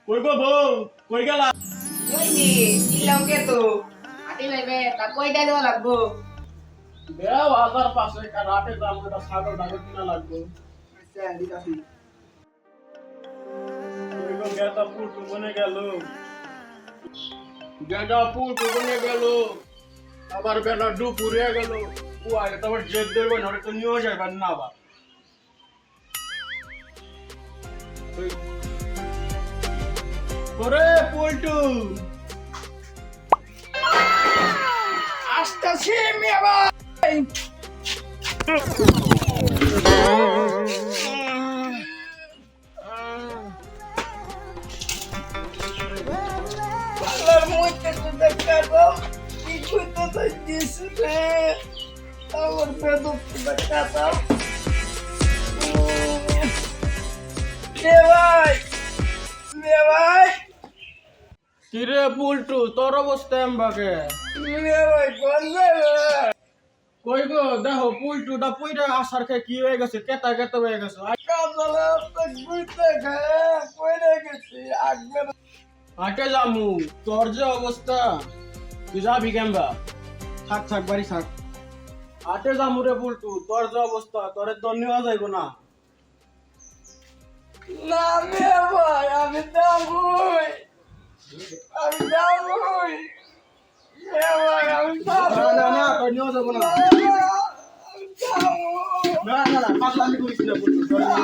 কই গো বউ কই গেলা? ওই নি নিলাম কে তো আটি ভাইবে তা কয়টা দেওয়া লাগবো? বেড়া বাজার পাশে রাতে দাম এটা ছাগল ডাকে কিনা লাগবে। আচ্ছা দিতাছি। কই গো গেটা পুটু বনে গেল। গেটা পুটু বনে গেল। আবার বেলা দুপুরে গেল। ও আগে তো আবার জেদ ধরবে না তো নিয়ে যাবেন না আবার। ওরে পল্টু আসতাছি মেবা পালার মধ্যে তো দেখা দাও কিছু তো তাই দিছে রে আমার বেদক দেখা দাও ভাই কিরে পল্টু তোর অবস্থা এমবাকে ভাই কোন যাবে কই গো দেখো পল্টুটা পইরা আসার খেয়ে কি হয়ে গেছে কেতা কেতা হয়ে গেছে কাজলা তো গুইতে খায় পড়ে গেছি আগবে হাটে যামু তোর যে অবস্থা তুই যাবি কেমবা থাক থাক বাড়ি থাক হাটে যামু রে পল্টু তোর যে অবস্থা তোরে তো নেওয়া যাইব না না মে ভাই আমি যাবই মে ভাই আমি যাবো না না তোর নেওয়া যাবো না না না না পাগলামি করিস না পল্টু তোর নেওয়া